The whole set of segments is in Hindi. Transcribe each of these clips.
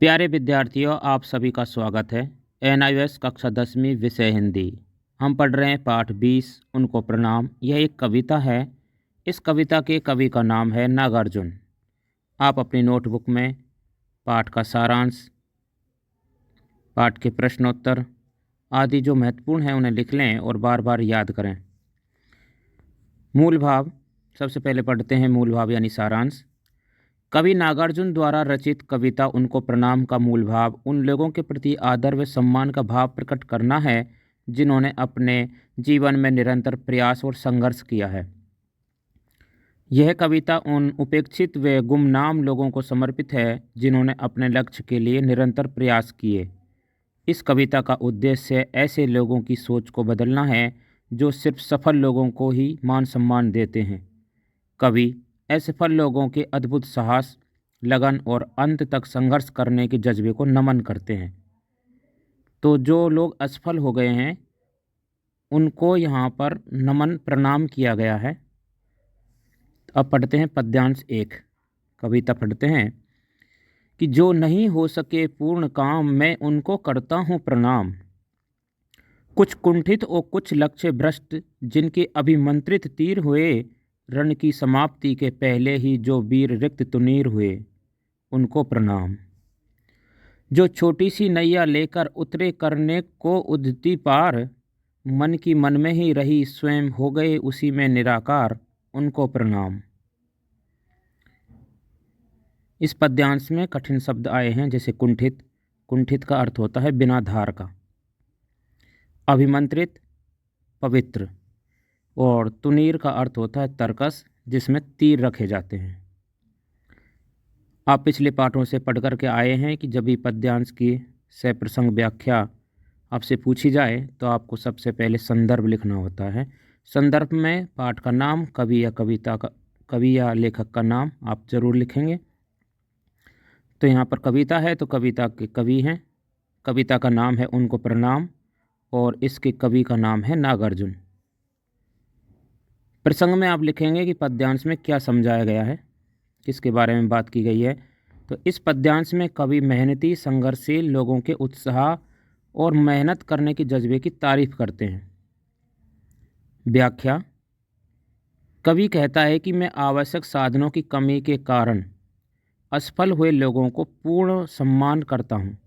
प्यारे विद्यार्थियों, आप सभी का स्वागत है। NIOS कक्षा 10वीं विषय हिंदी। हम पढ़ रहे हैं पाठ 20 उनको प्रणाम। यह एक कविता है। इस कविता के कवि का नाम है नागार्जुन। आप अपनी नोटबुक में पाठ का सारांश, पाठ के प्रश्नोत्तर आदि जो महत्वपूर्ण हैं उन्हें लिख लें और बार बार याद करें। मूल भाव सबसे पहले पढ़ते हैं। मूल भाव यानी सारांश। कवि नागार्जुन द्वारा रचित कविता उनको प्रणाम का मूल भाव उन लोगों के प्रति आदर व सम्मान का भाव प्रकट करना है जिन्होंने अपने जीवन में निरंतर प्रयास और संघर्ष किया है। यह कविता उन उपेक्षित व गुमनाम लोगों को समर्पित है जिन्होंने अपने लक्ष्य के लिए निरंतर प्रयास किए। इस कविता का उद्देश्य ऐसे लोगों की सोच को बदलना है जो सिर्फ सफल लोगों को ही मान सम्मान देते हैं। कवि असफल लोगों के अद्भुत साहस, लगन और अंत तक संघर्ष करने के जज्बे को नमन करते हैं। तो जो लोग असफल हो गए हैं उनको यहाँ पर नमन प्रणाम किया गया है। अब पढ़ते हैं पद्यांश 1। कविता पढ़ते हैं कि जो नहीं हो सके पूर्ण काम मैं उनको करता हूँ प्रणाम। कुछ कुंठित और कुछ लक्ष्य भ्रष्ट जिनके अभिमंत्रित तीर हुए, रण की समाप्ति के पहले ही जो वीर रिक्त तुनीर हुए उनको प्रणाम। जो छोटी सी नैया लेकर उतरे करने को उद्यति पार, मन की मन में ही रही स्वयं हो गए उसी में निराकार उनको प्रणाम। इस पद्यांश में कठिन शब्द आए हैं जैसे कुंठित। कुंठित का अर्थ होता है बिना धार का। अभिमंत्रित पवित्र। और तुनीर का अर्थ होता है तरकस जिसमें तीर रखे जाते हैं। आप पिछले पाठों से पढ़ कर के आए हैं कि जब भी पद्यांश की सप्रसंग व्याख्या आपसे पूछी जाए तो आपको सबसे पहले संदर्भ लिखना होता है। संदर्भ में पाठ का नाम, कवि या लेखक का नाम आप जरूर लिखेंगे। तो यहाँ पर कविता है तो कविता के कवि हैं। कविता का नाम है उनको प्रणाम और इसके कवि का नाम है नागार्जुन। प्रसंग में आप लिखेंगे कि पद्यांश में क्या समझाया गया है, किसके बारे में बात की गई है। तो इस पद्यांश में कवि मेहनती संघर्षशील लोगों के उत्साह और मेहनत करने के जज्बे की तारीफ करते हैं। व्याख्या। कवि कहता है कि मैं आवश्यक साधनों की कमी के कारण असफल हुए लोगों को पूर्ण सम्मान करता हूँ।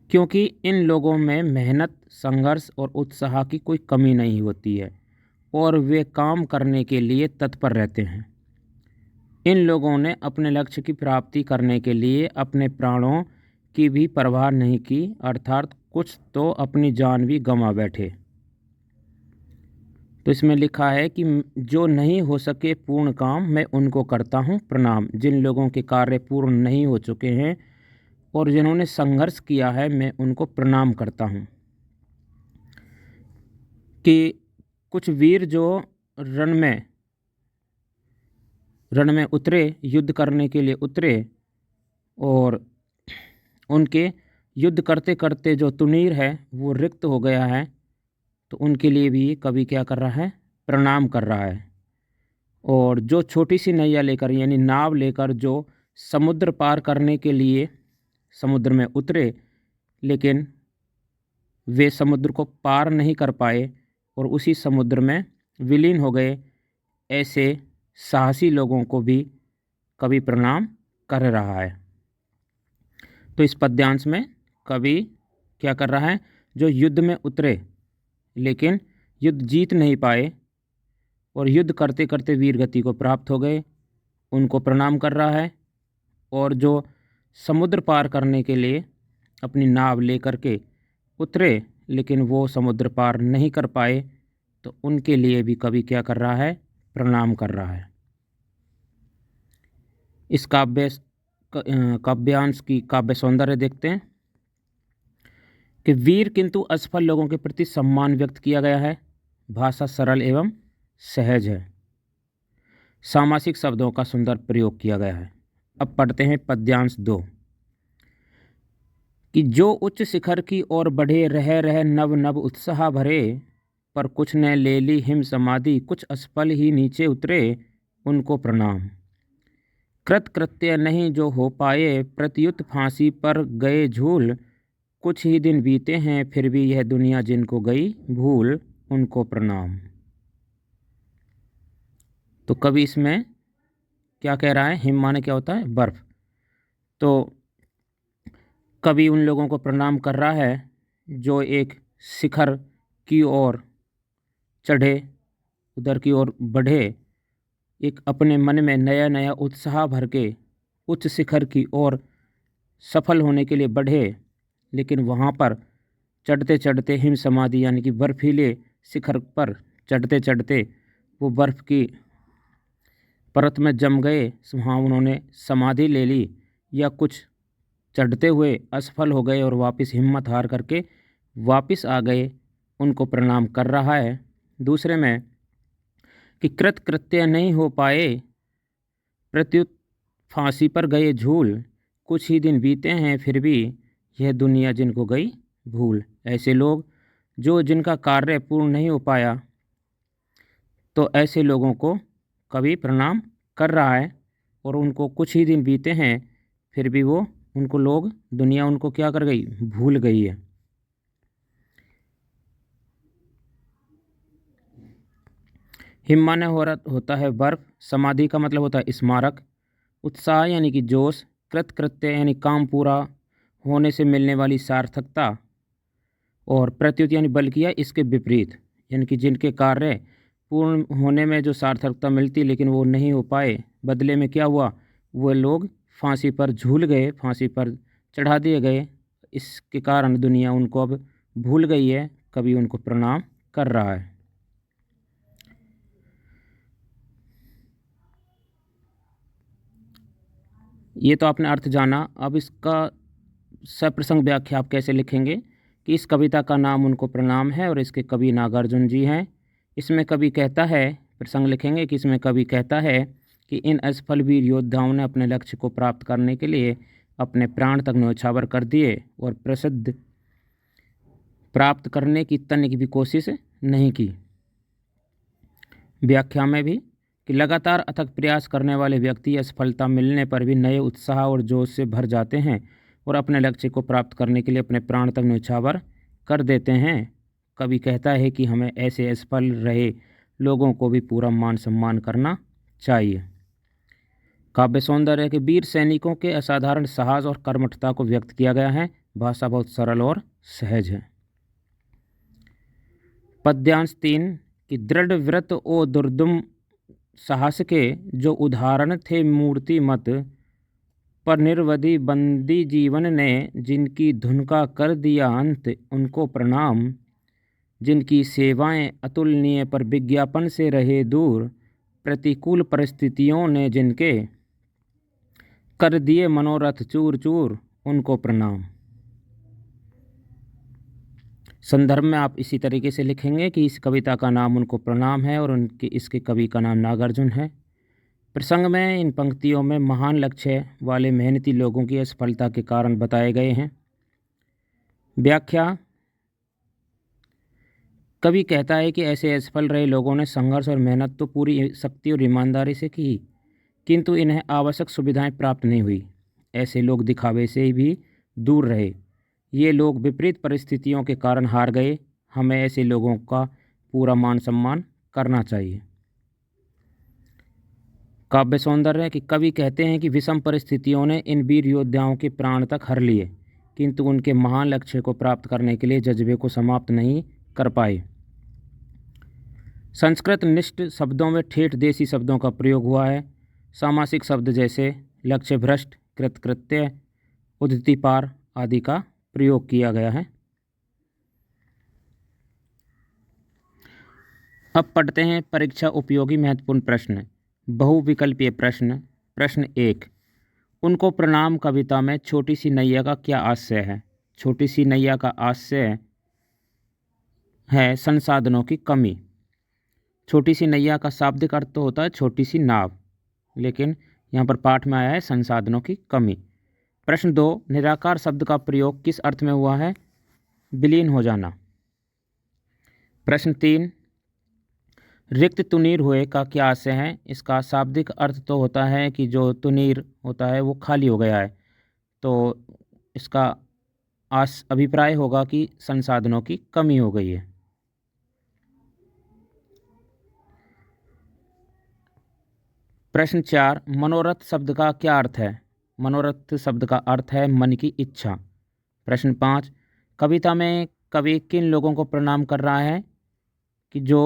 क्योंकि इन लोगों में मेहनत, संघर्ष और उत्साह की कोई कमी नहीं होती है और वे काम करने के लिए तत्पर रहते हैं। इन लोगों ने अपने लक्ष्य की प्राप्ति करने के लिए अपने प्राणों की भी परवाह नहीं की, अर्थात कुछ तो अपनी जान भी गंवा बैठे। तो इसमें लिखा है कि जो नहीं हो सके पूर्ण काम मैं उनको करता हूँ प्रणाम। जिन लोगों के कार्य पूर्ण नहीं हो चुके हैं और जिन्होंने संघर्ष किया है मैं उनको प्रणाम करता हूँ। कि कुछ वीर जो रण में उतरे, युद्ध करने के लिए उतरे और उनके युद्ध करते करते जो तुनीर है वो रिक्त हो गया है, तो उनके लिए भी कवि क्या कर रहा है, प्रणाम कर रहा है। और जो छोटी सी नैया लेकर यानी नाव लेकर जो समुद्र पार करने के लिए समुद्र में उतरे लेकिन वे समुद्र को पार नहीं कर पाए और उसी समुद्र में विलीन हो गए, ऐसे साहसी लोगों को भी कवि प्रणाम कर रहा है। तो इस पद्यांश में कवि क्या कर रहा है, जो युद्ध में उतरे लेकिन युद्ध जीत नहीं पाए और युद्ध करते करते वीर गति को प्राप्त हो गए उनको प्रणाम कर रहा है। और जो समुद्र पार करने के लिए अपनी नाव लेकर के उतरे लेकिन वो समुद्र पार नहीं कर पाए, तो उनके लिए भी कवि क्या कर रहा है, प्रणाम कर रहा है। इस काव्यांश की काव्य सौंदर्य देखते हैं कि वीर किंतु असफल लोगों के प्रति सम्मान व्यक्त किया गया है। भाषा सरल एवं सहज है। सामासिक शब्दों का सुंदर प्रयोग किया गया है। अब पढ़ते हैं पद्यांश 2 कि जो उच्च शिखर की ओर बढ़े रह रह नव नव उत्साह भरे, पर कुछ ने ले ली हिम समाधि कुछ असफल ही नीचे उतरे उनको प्रणाम। कृतकृत्य नहीं जो हो पाए, प्रत्युत फांसी पर गए झूल। कुछ ही दिन बीते हैं फिर भी यह दुनिया जिनको गई भूल, उनको प्रणाम। तो कवि इसमें क्या कह रहा है? हिम माने क्या होता है? बर्फ। तो कवि उन लोगों को प्रणाम कर रहा है जो एक शिखर की ओर चढ़े, उधर की ओर बढ़े, एक अपने मन में नया नया उत्साह भर के उच्च शिखर की ओर सफल होने के लिए बढ़े, लेकिन वहाँ पर चढ़ते चढ़ते हिम समाधि यानी कि बर्फीले शिखर पर चढ़ते चढ़ते वो बर्फ़ की परत में जम गए। वहाँ उन्होंने समाधि ले ली, या कुछ चढ़ते हुए असफल हो गए और वापस हिम्मत हार करके वापस आ गए, उनको प्रणाम कर रहा है। दूसरे में कि कृतकृत्य नहीं हो पाए, प्रत्युत फांसी पर गए झूल। कुछ ही दिन बीते हैं फिर भी यह दुनिया जिनको गई भूल। ऐसे लोग जो जिनका कार्य पूर्ण नहीं हो पाया, तो ऐसे लोगों को कवि प्रणाम कर रहा है, और उनको कुछ ही दिन बीते हैं फिर भी वो उनको लोग दुनिया उनको क्या कर गई? भूल गई है। हिम माने होता है बर्फ, समाधि का मतलब होता है स्मारक, उत्साह यानी कि जोश, कृतकृत्य यानी काम पूरा होने से मिलने वाली सार्थकता, और प्रत्युत यानी बल किया इसके विपरीत, यानी कि जिनके कार्य पूर्ण होने में जो सार्थकता मिलती लेकिन वो नहीं हो पाए, बदले में क्या हुआ? वो लोग फांसी पर झूल गए, फांसी पर चढ़ा दिए गए। इसके कारण दुनिया उनको अब भूल गई है। कवि उनको प्रणाम कर रहा है। ये तो आपने अर्थ जाना। अब इसका सप्रसंग व्याख्या आप कैसे लिखेंगे कि इस कविता का नाम उनको प्रणाम है और इसके कवि नागार्जुन जी हैं। इसमें कवि कहता है, प्रसंग लिखेंगे कि इसमें कवि कहता है कि इन असफल वीर योद्धाओं ने अपने लक्ष्य को प्राप्त करने के लिए अपने प्राण तक न्यौछावर कर दिए और प्रसिद्ध प्राप्त करने की तनिक भी कोशिश नहीं की। व्याख्या में भी कि लगातार अथक प्रयास करने वाले व्यक्ति असफलता मिलने पर भी नए उत्साह और जोश से भर जाते हैं और अपने लक्ष्य को प्राप्त करने के लिए अपने प्राण तक न्यौछावर कर देते हैं। कवि कहता है कि हमें ऐसे असफल रहे लोगों को भी पूरा मान सम्मान करना चाहिए। काव्य सौंदर्य के वीर सैनिकों के असाधारण साहस और कर्मठता को व्यक्त किया गया है। भाषा बहुत सरल और सहज है। पद्यांश 3 कि दृढ़ व्रत ओ दुर्दम साहस के, जो उदाहरण थे मूर्तिमत, पर निर्वधि बंदी जीवन ने जिनकी धुन का कर दिया अंत, उनको प्रणाम। जिनकी सेवाएं अतुलनीय पर विज्ञापन से रहे दूर, प्रतिकूल परिस्थितियों ने जिनके कर दिए मनोरथ चूर चूर, उनको प्रणाम। संदर्भ में आप इसी तरीके से लिखेंगे कि इस कविता का नाम उनको प्रणाम है और इसके कवि का नाम नागार्जुन है। प्रसंग में इन पंक्तियों में महान लक्ष्य वाले मेहनती लोगों की असफलता के कारण बताए गए हैं। व्याख्या, कवि कहता है कि ऐसे असफल रहे लोगों ने संघर्ष और मेहनत तो पूरी शक्ति और ईमानदारी से की, किंतु इन्हें आवश्यक सुविधाएं प्राप्त नहीं हुई। ऐसे लोग दिखावे से भी दूर रहे। ये लोग विपरीत परिस्थितियों के कारण हार गए। हमें ऐसे लोगों का पूरा मान सम्मान करना चाहिए। काव्य सौंदर्य है कि कवि कहते हैं कि विषम परिस्थितियों ने इन वीर योद्धाओं के प्राण तक हर लिए, किंतु उनके महान लक्ष्य को प्राप्त करने के लिए जज्बे को समाप्त नहीं कर पाए। संस्कृत निष्ठ शब्दों में ठेठ देसी शब्दों का प्रयोग हुआ है। सामासिक शब्द जैसे लक्ष्य भ्रष्ट, कृतकृत्य, उद्धति पार आदि का प्रयोग किया गया है। अब पढ़ते हैं परीक्षा उपयोगी महत्वपूर्ण प्रश्न, बहुविकल्पीय प्रश्न। प्रश्न 1, उनको प्रणाम कविता में छोटी सी नैया का क्या आशय है? छोटी सी नैया का आशय है संसाधनों की कमी। छोटी सी नैया का शाब्दिक अर्थ तो होता है छोटी सी नाव, लेकिन यहाँ पर पाठ में आया है संसाधनों की कमी। प्रश्न 2, निराकार शब्द का प्रयोग किस अर्थ में हुआ है? विलीन हो जाना। प्रश्न 3, रिक्त तुनीर हुए का क्या आशय है? इसका शाब्दिक अर्थ तो होता है कि जो तुनीर होता है वो खाली हो गया है। तो इसका अभिप्राय होगा कि संसाधनों की कमी हो गई है। प्रश्न 4, मनोरथ शब्द का क्या अर्थ है? मनोरथ शब्द का अर्थ है मन की इच्छा। प्रश्न 5, कविता में कवि किन लोगों को प्रणाम कर रहा है? कि जो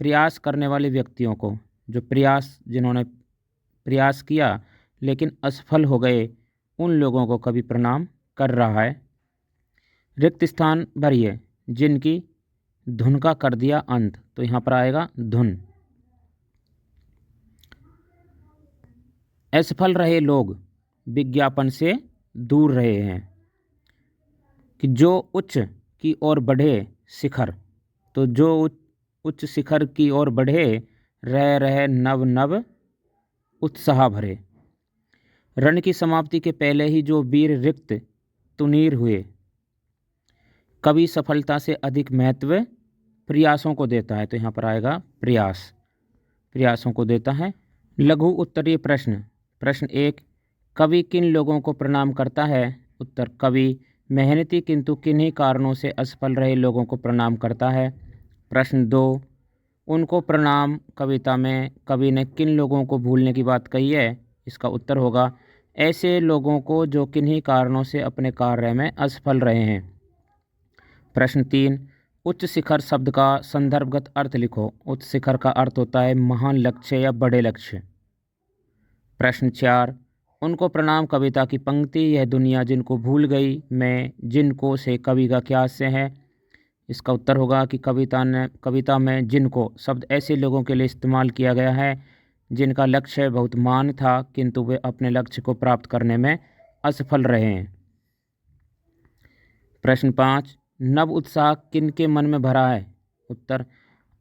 प्रयास करने वाले व्यक्तियों को, जिन्होंने प्रयास किया लेकिन असफल हो गए, उन लोगों को कवि प्रणाम कर रहा है। रिक्त स्थान भरिए, जिनकी धुन का कर दिया अंत, तो यहाँ पर आएगा धुन। असफल रहे लोग विज्ञापन से दूर रहे हैं। कि जो उच्च की ओर बढ़े शिखर, तो जो उच्च शिखर की ओर बढ़े, रह रहे नव नव उत्साह भरे। रण की समाप्ति के पहले ही जो वीर रिक्त तुनीर हुए। कवि सफलता से अधिक महत्व प्रयासों को देता है, तो यहाँ पर आएगा प्रयासों को देता है। लघु उत्तरीय प्रश्न। प्रश्न 1, कवि किन लोगों को प्रणाम करता है? उत्तर, कवि मेहनती किंतु किन्हीं कारणों से असफल रहे लोगों को प्रणाम करता है। प्रश्न 2, उनको प्रणाम कविता में कवि ने किन लोगों को भूलने की बात कही है? इसका उत्तर होगा ऐसे लोगों को जो किन्हीं कारणों से अपने कार्य में असफल रहे हैं। प्रश्न 3, उच्च शिखर शब्द का संदर्भगत अर्थ लिखो। उच्च शिखर का अर्थ होता है महान लक्ष्य या बड़े लक्ष्य। प्रश्न 4, उनको प्रणाम कविता की पंक्ति यह दुनिया जिनको भूल गई मैं जिनको से कवि का क्या आशय है? इसका उत्तर होगा कि कविता में जिनको शब्द ऐसे लोगों के लिए इस्तेमाल किया गया है जिनका लक्ष्य बहुत महान था किंतु वे अपने लक्ष्य को प्राप्त करने में असफल रहे हैं। प्रश्न 5, नव उत्साह किनके मन में भरा है? उत्तर,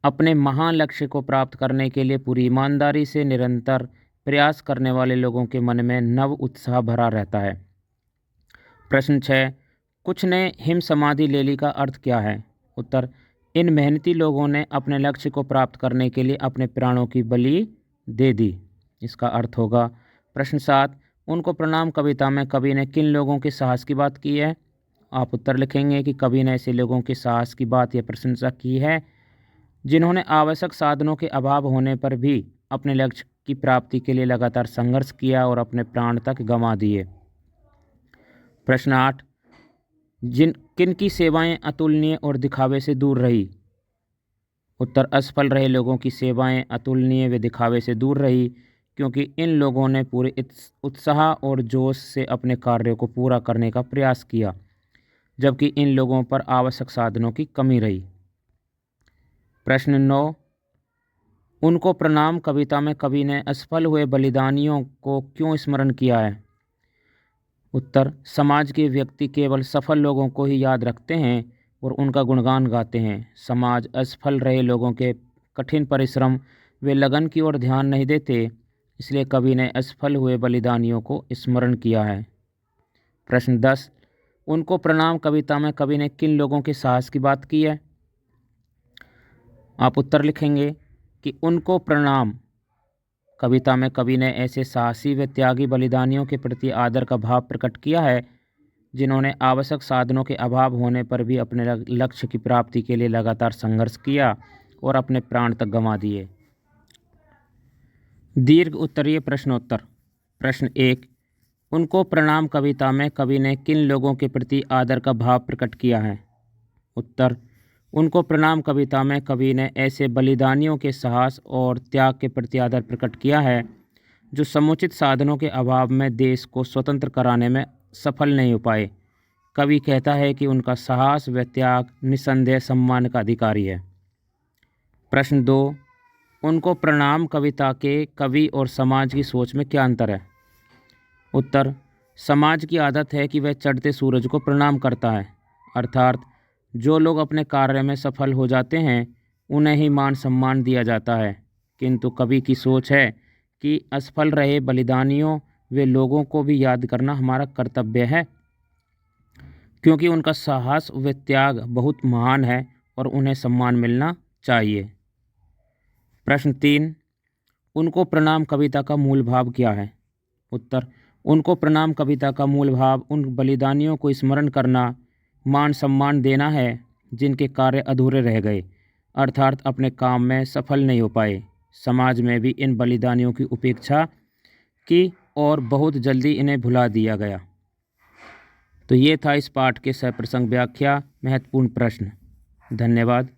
अपने महान लक्ष्य को प्राप्त करने के लिए पूरी ईमानदारी से निरंतर प्रयास करने वाले लोगों के मन में नव उत्साह भरा रहता है। प्रश्न 6, कुछ ने हिम समाधि ले ली का अर्थ क्या है? उत्तर, इन मेहनती लोगों ने अपने लक्ष्य को प्राप्त करने के लिए अपने प्राणों की बलि दे दी। इसका अर्थ होगा। प्रश्न 7, उनको प्रणाम कविता में कवि ने किन लोगों के साहस की बात की है? आप उत्तर लिखेंगे कि कवि ने ऐसे लोगों के साहस की बात या प्रशंसा की है जिन्होंने आवश्यक साधनों के अभाव होने पर भी अपने लक्ष्य की प्राप्ति के लिए लगातार संघर्ष किया और अपने प्राण तक गंवा दिए। प्रश्न 8, किन की सेवाएं अतुलनीय और दिखावे से दूर रही? उत्तर, असफल रहे लोगों की सेवाएं अतुलनीय व दिखावे से दूर रही क्योंकि इन लोगों ने पूरे उत्साह और जोश से अपने कार्यों को पूरा करने का प्रयास किया जबकि इन लोगों पर आवश्यक साधनों की कमी रही। प्रश्न 9, उनको प्रणाम कविता में कवि ने असफल हुए बलिदानियों को क्यों स्मरण किया है? उत्तर, समाज के व्यक्ति केवल सफल लोगों को ही याद रखते हैं और उनका गुणगान गाते हैं। समाज असफल रहे लोगों के कठिन परिश्रम वे लगन की ओर ध्यान नहीं देते, इसलिए कवि ने असफल हुए बलिदानियों को स्मरण किया है। प्रश्न 10, उनको प्रणाम कविता में कवि ने किन लोगों के साहस की बात की है? आप उत्तर लिखेंगे कि उनको प्रणाम कविता में कवि ने ऐसे साहसी व त्यागी बलिदानियों के प्रति आदर का भाव प्रकट किया है जिन्होंने आवश्यक साधनों के अभाव होने पर भी अपने लक्ष्य की प्राप्ति के लिए लगातार संघर्ष किया और अपने प्राण तक गंवा दिए। दीर्घ उत्तरीय प्रश्नोत्तर। प्रश्न 1, उनको प्रणाम कविता में कवि ने किन लोगों के प्रति आदर का भाव प्रकट किया है? उत्तर, उनको प्रणाम कविता में कवि ने ऐसे बलिदानियों के साहस और त्याग के प्रति आदर प्रकट किया है जो समुचित साधनों के अभाव में देश को स्वतंत्र कराने में सफल नहीं हो पाए। कवि कहता है कि उनका साहस व त्याग निस्संदेह सम्मान का अधिकारी है। प्रश्न 2, उनको प्रणाम कविता के कवि और समाज की सोच में क्या अंतर है? उत्तर, समाज की आदत है कि वह चढ़ते सूरज को प्रणाम करता है, अर्थात जो लोग अपने कार्य में सफल हो जाते हैं उन्हें ही मान सम्मान दिया जाता है, किंतु कवि की सोच है कि असफल रहे बलिदानियों वे लोगों को भी याद करना हमारा कर्तव्य है क्योंकि उनका साहस व त्याग बहुत महान है और उन्हें सम्मान मिलना चाहिए। प्रश्न 3, उनको प्रणाम कविता का मूल भाव क्या है? उत्तर, उनको प्रणाम कविता का मूल भाव उन बलिदानियों को स्मरण करना, मान सम्मान देना है जिनके कार्य अधूरे रह गए, अर्थात अपने काम में सफल नहीं हो पाए। समाज में भी इन बलिदानियों की उपेक्षा की और बहुत जल्दी इन्हें भुला दिया गया। तो ये था इस पाठ के सप्रसंग व्याख्या महत्वपूर्ण प्रश्न। धन्यवाद।